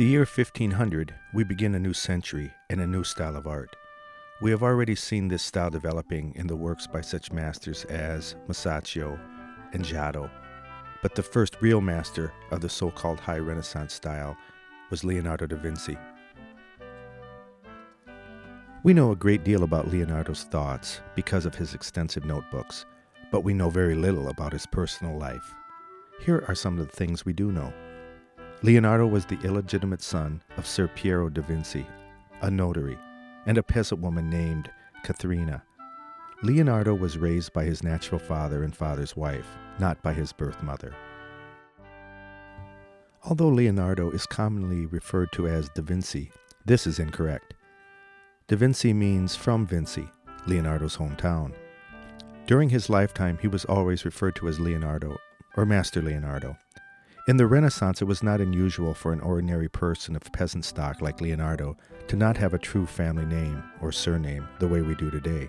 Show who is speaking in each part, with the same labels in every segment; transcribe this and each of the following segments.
Speaker 1: the year 1500, we begin a new century and a new style of art. We have already seen this style developing in the works by such masters as Masaccio and Giotto, but the first real master of the so-called High Renaissance style was Leonardo da Vinci. We know a great deal about Leonardo's thoughts because of his extensive notebooks, but we know very little about his personal life. Here are some of the things we do know. Leonardo was the illegitimate son of Ser Piero da Vinci, a notary, and a peasant woman named Caterina. Leonardo was raised by his natural father and father's wife, not by his birth mother. Although Leonardo is commonly referred to as Da Vinci, this is incorrect. Da Vinci means from Vinci, Leonardo's hometown. During his lifetime, he was always referred to as Leonardo, or Master Leonardo. In the Renaissance, it was not unusual for an ordinary person of peasant stock like Leonardo to not have a true family name or surname the way we do today.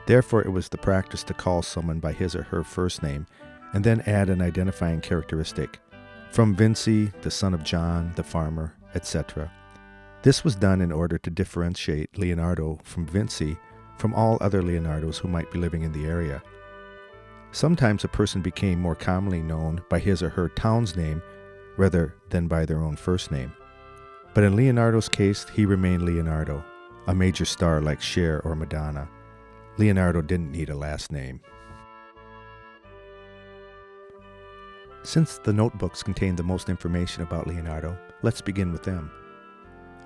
Speaker 1: Therefore, it was the practice to call someone by his or her first name and then add an identifying characteristic, from Vinci, the son of John, the farmer, etc. This was done in order to differentiate Leonardo from Vinci from all other Leonardos who might be living in the area. Sometimes a person became more commonly known by his or her town's name rather than by their own first name. But in Leonardo's case, he remained Leonardo, a major star like Cher or Madonna. Leonardo didn't need a last name. Since the notebooks contain the most information about Leonardo, let's begin with them.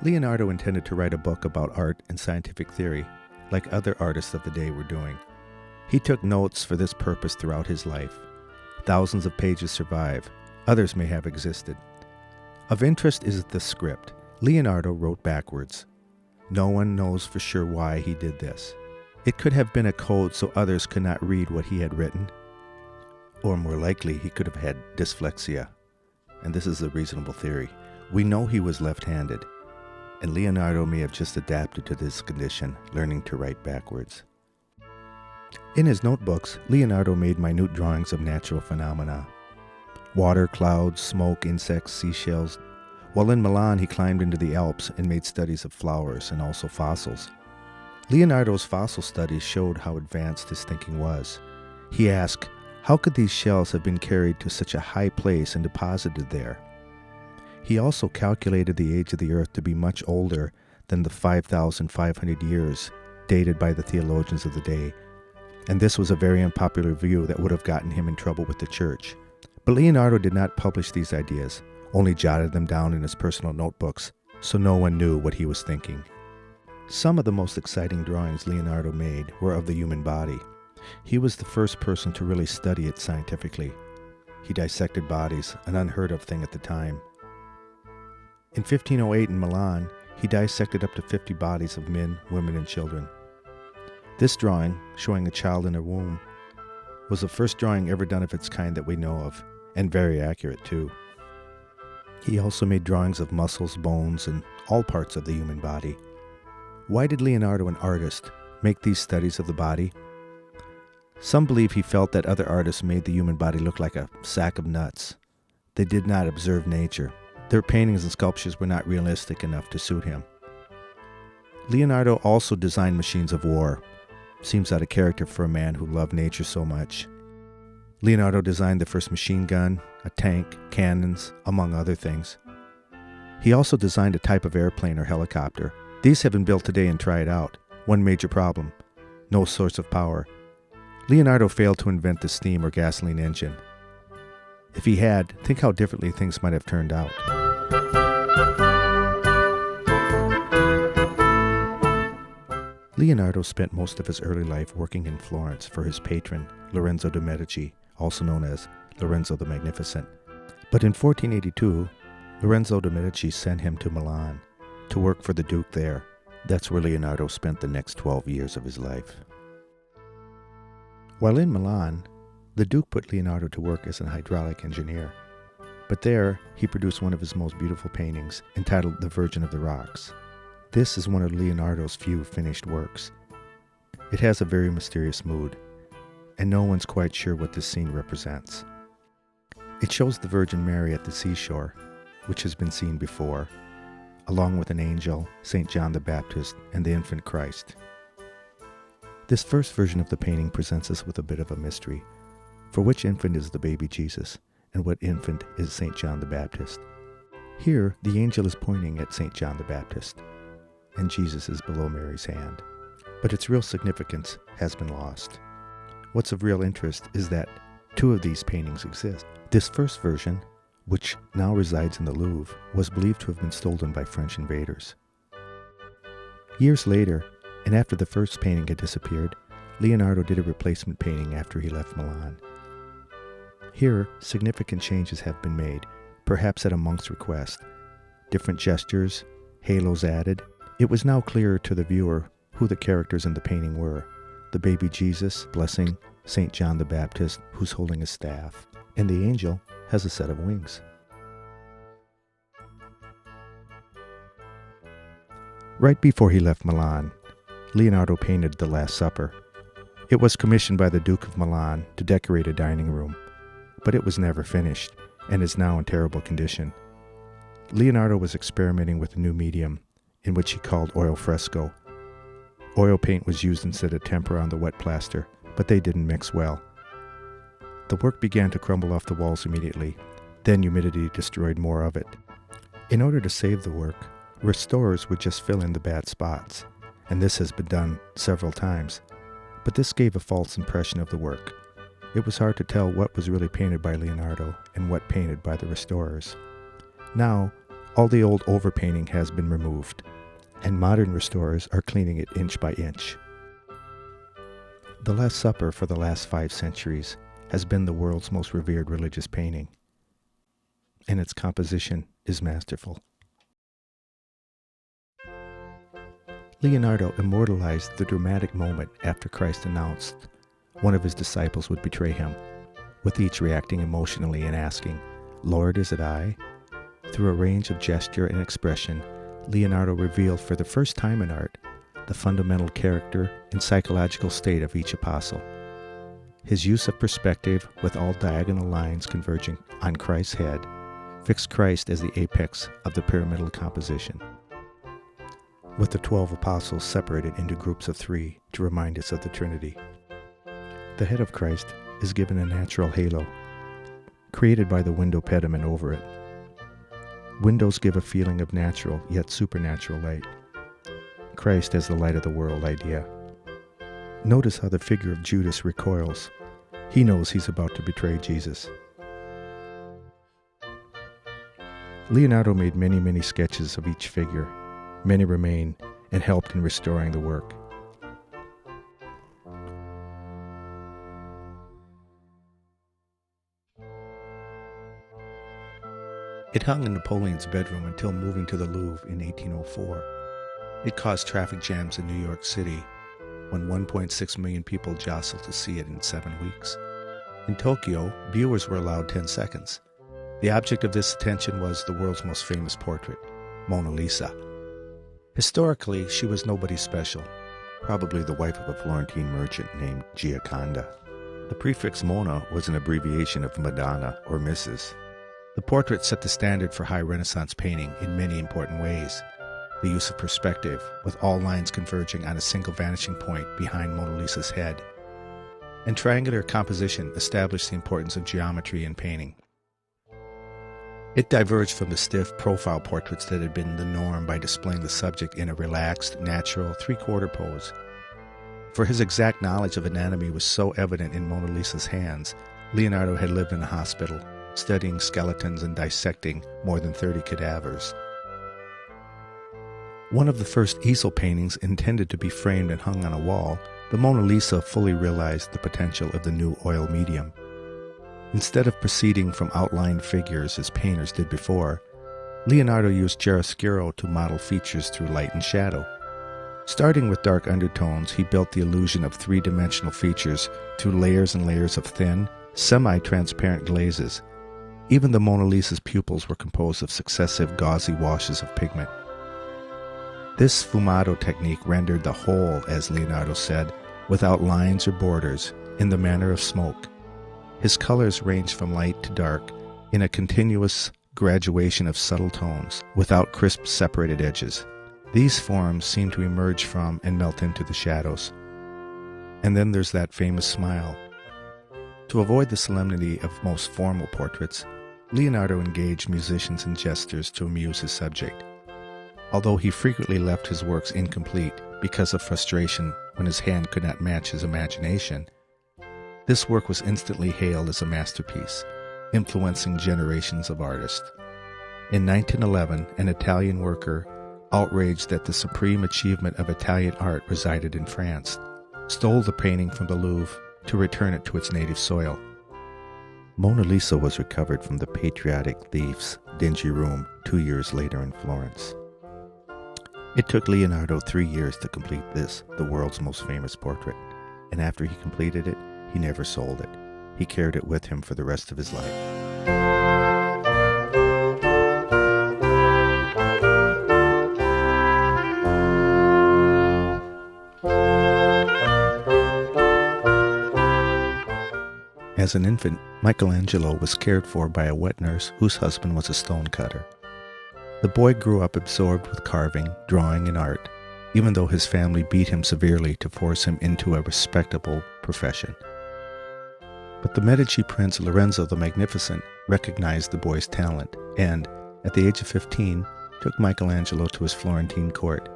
Speaker 1: Leonardo intended to write a book about art and scientific theory, like other artists of the day were doing. He took notes for this purpose throughout his life. Thousands of pages survive. Others may have existed. Of interest is the script. Leonardo wrote backwards. No one knows for sure why he did this. It could have been a code so others could not read what he had written. Or more likely, he could have had dyslexia. And this is a reasonable theory. We know he was left-handed, and Leonardo may have just adapted to this condition, learning to write backwards. In his notebooks, Leonardo made minute drawings of natural phenomena. Water, clouds, smoke, insects, seashells. While in Milan, he climbed into the Alps and made studies of flowers and also fossils. Leonardo's fossil studies showed how advanced his thinking was. He asked, how could these shells have been carried to such a high place and deposited there? He also calculated the age of the earth to be much older than the 5,500 years dated by the theologians of the day, and this was a very unpopular view that would have gotten him in trouble with the church. But Leonardo did not publish these ideas, only jotted them down in his personal notebooks, so no one knew what he was thinking. Some of the most exciting drawings Leonardo made were of the human body. He was the first person to really study it scientifically. He dissected bodies, an unheard of thing at the time. In 1508 in Milan, he dissected up to 50 bodies of men, women, and children. This drawing, showing a child in a womb, was the first drawing ever done of its kind that we know of, and very accurate too. He also made drawings of muscles, bones, and all parts of the human body. Why did Leonardo, an artist, make these studies of the body? Some believe he felt that other artists made the human body look like a sack of nuts. They did not observe nature. Their paintings and sculptures were not realistic enough to suit him. Leonardo also designed machines of war. Seems out of character for a man who loved nature so much. Leonardo designed the first machine gun, a tank, cannons, among other things. He also designed a type of airplane or helicopter. These have been built today and tried out. One major problem: no source of power. Leonardo failed to invent the steam or gasoline engine. If he had, think how differently things might have turned out. Leonardo spent most of his early life working in Florence for his patron, Lorenzo de' Medici, also known as Lorenzo the Magnificent. But in 1482, Lorenzo de' Medici sent him to Milan to work for the Duke there. That's where Leonardo spent the next 12 years of his life. While in Milan, the Duke put Leonardo to work as an hydraulic engineer. But there, he produced one of his most beautiful paintings, entitled The Virgin of the Rocks. This is one of Leonardo's few finished works. It has a very mysterious mood, and no one's quite sure what this scene represents. It shows the Virgin Mary at the seashore, which has been seen before, along with an angel, St. John the Baptist, and the infant Christ. This first version of the painting presents us with a bit of a mystery. For which infant is the baby Jesus, and what infant is St. John the Baptist? Here, the angel is pointing at St. John the Baptist, and Jesus is below Mary's hand. But its real significance has been lost. What's of real interest is that two of these paintings exist. This first version, which now resides in the Louvre, was believed to have been stolen by French invaders. Years later, and after the first painting had disappeared, Leonardo did a replacement painting after he left Milan. Here, significant changes have been made, perhaps at a monk's request. Different gestures, halos added. It was now clearer to the viewer who the characters in the painting were. The baby Jesus blessing St. John the Baptist, who's holding a staff, and the angel has a set of wings. Right before he left Milan, Leonardo painted the Last Supper. It was commissioned by the Duke of Milan to decorate a dining room, but it was never finished and is now in terrible condition. Leonardo was experimenting with a new medium, in which he called oil fresco. Oil paint was used instead of tempera on the wet plaster, but they didn't mix well. The work began to crumble off the walls immediately. Then humidity destroyed more of it. In order to save the work, restorers would just fill in the bad spots, and this has been done several times. But this gave a false impression of the work. It was hard to tell what was really painted by Leonardo and what painted by the restorers. Now, all the old overpainting has been removed, and modern restorers are cleaning it inch by inch. The Last Supper for the last 5 centuries has been the world's most revered religious painting, and its composition is masterful. Leonardo immortalized the dramatic moment after Christ announced one of his disciples would betray him, with each reacting emotionally and asking, "Lord, is it I?" Through a range of gesture and expression, Leonardo revealed for the first time in art the fundamental character and psychological state of each apostle. His use of perspective, with all diagonal lines converging on Christ's head, fixed Christ as the apex of the pyramidal composition, with the 12 apostles separated into groups of 3 to remind us of the Trinity. The head of Christ is given a natural halo, created by the window pediment over it. Windows give a feeling of natural yet supernatural light. Christ as the light of the world idea. Notice how the figure of Judas recoils. He knows he's about to betray Jesus. Leonardo made many sketches of each figure. Many remain and helped in restoring the work. It hung in Napoleon's bedroom until moving to the Louvre in 1804. It caused traffic jams in New York City when 1.6 million people jostled to see it in 7 weeks. In Tokyo, viewers were allowed 10 seconds. The object of this attention was the world's most famous portrait, Mona Lisa. Historically, she was nobody special, probably the wife of a Florentine merchant named Gioconda. The prefix Mona was an abbreviation of Madonna or Mrs. The portrait set the standard for high Renaissance painting in many important ways. The use of perspective, with all lines converging on a single vanishing point behind Mona Lisa's head. And triangular composition established the importance of geometry in painting. It diverged from the stiff profile portraits that had been the norm by displaying the subject in a relaxed, natural, 3/4 pose. For his exact knowledge of anatomy was so evident in Mona Lisa's hands, Leonardo had lived in a hospital, studying skeletons and dissecting more than 30 cadavers. One of the first easel paintings intended to be framed and hung on a wall, the Mona Lisa fully realized the potential of the new oil medium. Instead of proceeding from outlined figures as painters did before, Leonardo used chiaroscuro to model features through light and shadow. Starting with dark undertones, he built the illusion of 3-dimensional features through layers and layers of thin, semi-transparent glazes. Even the Mona Lisa's pupils were composed of successive gauzy washes of pigment. This sfumato technique rendered the whole, as Leonardo said, without lines or borders, in the manner of smoke. His colors ranged from light to dark in a continuous graduation of subtle tones without crisp separated edges. These forms seem to emerge from and melt into the shadows. And then there's that famous smile. To avoid the solemnity of most formal portraits, Leonardo engaged musicians and jesters to amuse his subject. Although he frequently left his works incomplete because of frustration when his hand could not match his imagination, this work was instantly hailed as a masterpiece, influencing generations of artists. In 1911, an Italian worker, outraged that the supreme achievement of Italian art resided in France, stole the painting from the Louvre to return it to its native soil. Mona Lisa was recovered from the patriotic thief's dingy room 2 years later in Florence. It took Leonardo 3 years to complete this, the world's most famous portrait, and after he completed it, he never sold it. He carried it with him for the rest of his life. As an infant, Michaelangelo was cared for by a wet nurse whose husband was a stonecutter. The boy grew up absorbed with carving, drawing, and art, even though his family beat him severely to force him into a respectable profession. But the Medici prince Lorenzo the Magnificent recognized the boy's talent and, at the age of 15, took Michelangelo to his Florentine court,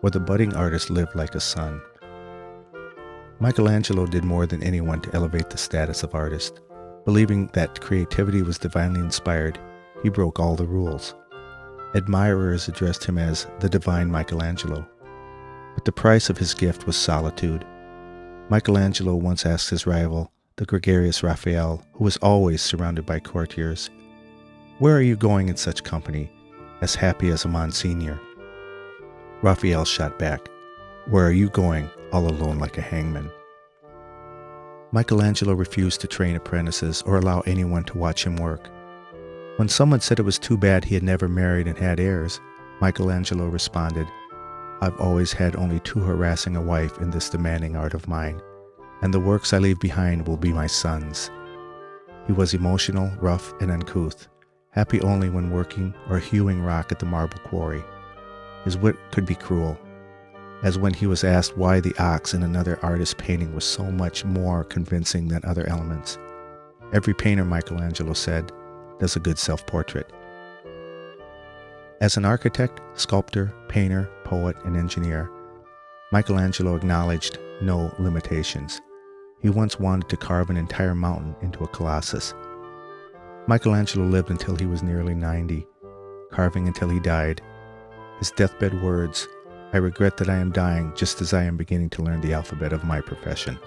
Speaker 1: where the budding artist lived like a son. Michelangelo did more than anyone to elevate the status of artist. Believing that creativity was divinely inspired, he broke all the rules. Admirers addressed him as the divine Michelangelo. But the price of his gift was solitude. Michelangelo once asked his rival, the gregarious Raphael, who was always surrounded by courtiers, "Where are you going in such company, as happy as a Monsignor?" Raphael shot back, "Where are you going, all alone like a hangman?" Michelangelo refused to train apprentices or allow anyone to watch him work. When someone said it was too bad he had never married and had heirs, Michelangelo responded, "I've always had only too harassing a wife in this demanding art of mine, and the works I leave behind will be my sons." He was emotional, rough, and uncouth, happy only when working or hewing rock at the marble quarry. His wit could be cruel, as when he was asked why the ox in another artist's painting was so much more convincing than other elements. Every painter, Michelangelo said, does a good self-portrait. As an architect, sculptor, painter, poet, and engineer, Michelangelo acknowledged no limitations. He once wanted to carve an entire mountain into a colossus. Michelangelo lived until he was nearly 90, carving until he died. His deathbed words, "I regret that I am dying just as I am beginning to learn the alphabet of my profession."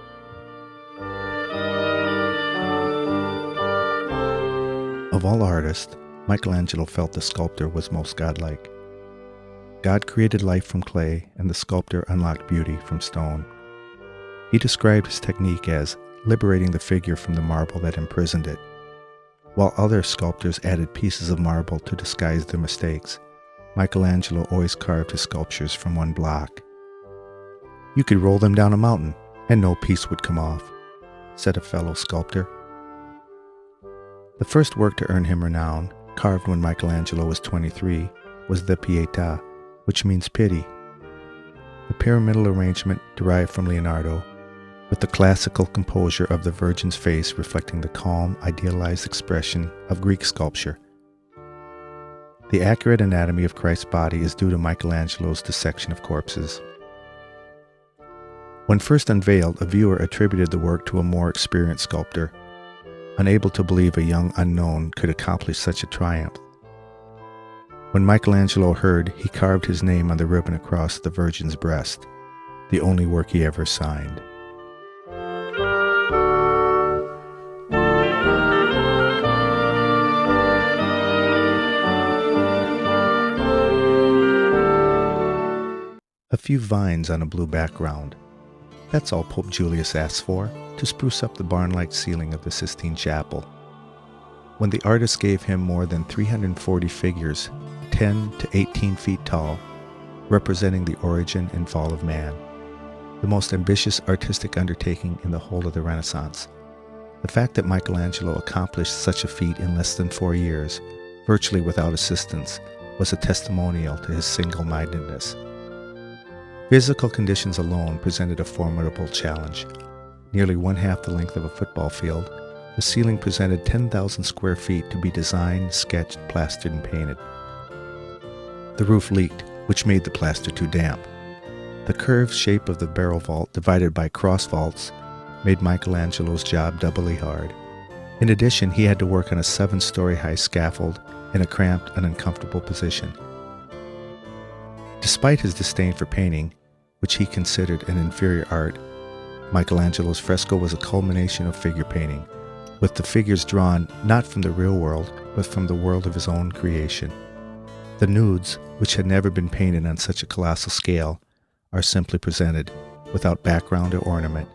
Speaker 1: Of all artists, Michelangelo felt the sculptor was most godlike. God created life from clay, and the sculptor unlocked beauty from stone. He described his technique as liberating the figure from the marble that imprisoned it, while other sculptors added pieces of marble to disguise their mistakes. Michelangelo always carved his sculptures from one block. "You could roll them down a mountain, and no piece would come off," said a fellow sculptor. The first work to earn him renown, carved when Michelangelo was 23, was the Pieta, which means pity. The pyramidal arrangement derived from Leonardo, with the classical composure of the Virgin's face reflecting the calm, idealized expression of Greek sculpture. The accurate anatomy of Christ's body is due to Michelangelo's dissection of corpses. When first unveiled, a viewer attributed the work to a more experienced sculptor, unable to believe a young unknown could accomplish such a triumph. When Michelangelo heard, he carved his name on the ribbon across the Virgin's breast, the only work he ever signed. A few vines on a blue background. That's all Pope Julius asks for, to spruce up the barn-like ceiling of the Sistine Chapel. When the artist gave him more than 340 figures, 10 to 18 feet tall, representing the origin and fall of man, the most ambitious artistic undertaking in the whole of the Renaissance. The fact that Michelangelo accomplished such a feat in less than 4 years virtually without assistance, was a testimonial to his single-mindedness. Physical conditions alone presented a formidable challenge. Nearly one-half the length of a football field, the ceiling presented 10,000 square feet to be designed, sketched, plastered, and painted. The roof leaked, which made the plaster too damp. The curved shape of the barrel vault, divided by cross vaults, made Michelangelo's job doubly hard. In addition, he had to work on a 7-story high scaffold in a cramped and uncomfortable position. Despite his disdain for painting, which he considered an inferior art, Michelangelo's fresco was a culmination of figure painting, with the figures drawn not from the real world, but from the world of his own creation. The nudes, which had never been painted on such a colossal scale, are simply presented, without background or ornament.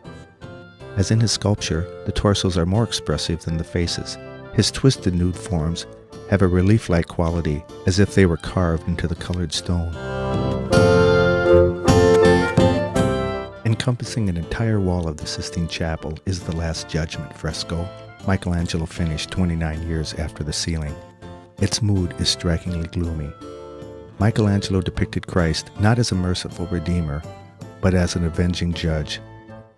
Speaker 1: As in his sculpture, the torsos are more expressive than the faces. His twisted nude forms have a relief-like quality, as if they were carved into the colored stone. Encompassing an entire wall of the Sistine Chapel is the Last Judgement fresco Michelangelo finished 29 years after the ceiling. Its mood is strikingly gloomy. Michelangelo depicted Christ not as a merciful redeemer, but as an avenging judge,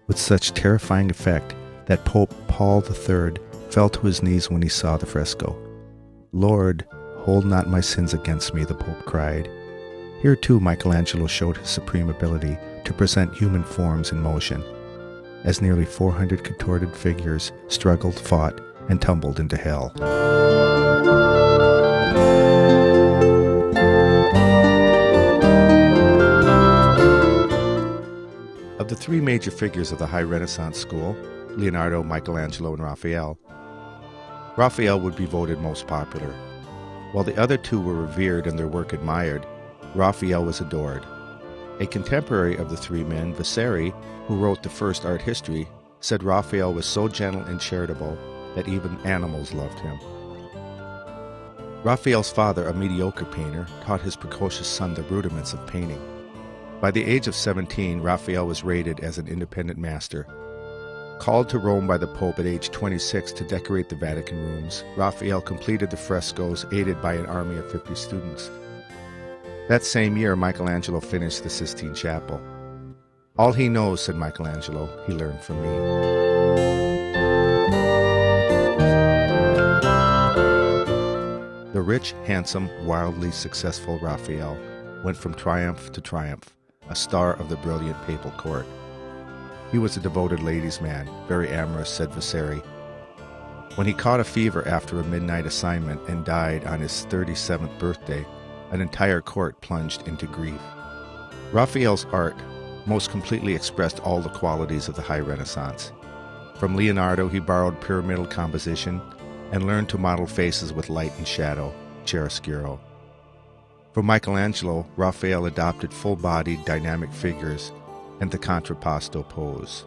Speaker 1: with such terrifying effect that Pope Paul III fell to his knees when he saw the fresco. "Lord, hold not my sins against me," the Pope cried. Here too Michelangelo showed his supreme ability to present human forms in motion, as nearly 400 contorted figures struggled, fought, and tumbled into hell. Of the three major figures of the High Renaissance school, Leonardo, Michelangelo, and Raphael, Raphael would be voted most popular. While the other two were revered and their work admired, Raphael was adored. A contemporary of the three men, Vasari, who wrote the first art history, said Raphael was so gentle and charitable that even animals loved him. Raphael's father, a mediocre painter, taught his precocious son the rudiments of painting. By the age of 17, Raphael was rated as an independent master. Called to Rome by the Pope at age 26 to decorate the Vatican rooms, Raphael completed the frescoes aided by an army of 50 students. That same year, Michelangelo finished the Sistine Chapel. "All he knows," said Michelangelo, "he learned from me." The rich, handsome, wildly successful Raphael went from triumph to triumph, a star of the brilliant papal court. He was a devoted ladies' man, very amorous, said Vasari. When he caught a fever after a midnight assignment and died on his 37th birthday, an entire court plunged into grief. Raphael's art most completely expressed all the qualities of the High Renaissance. From Leonardo, he borrowed pyramidal composition and learned to model faces with light and shadow, chiaroscuro. From Michelangelo, Raphael adopted full-bodied, dynamic figures and the contrapposto pose.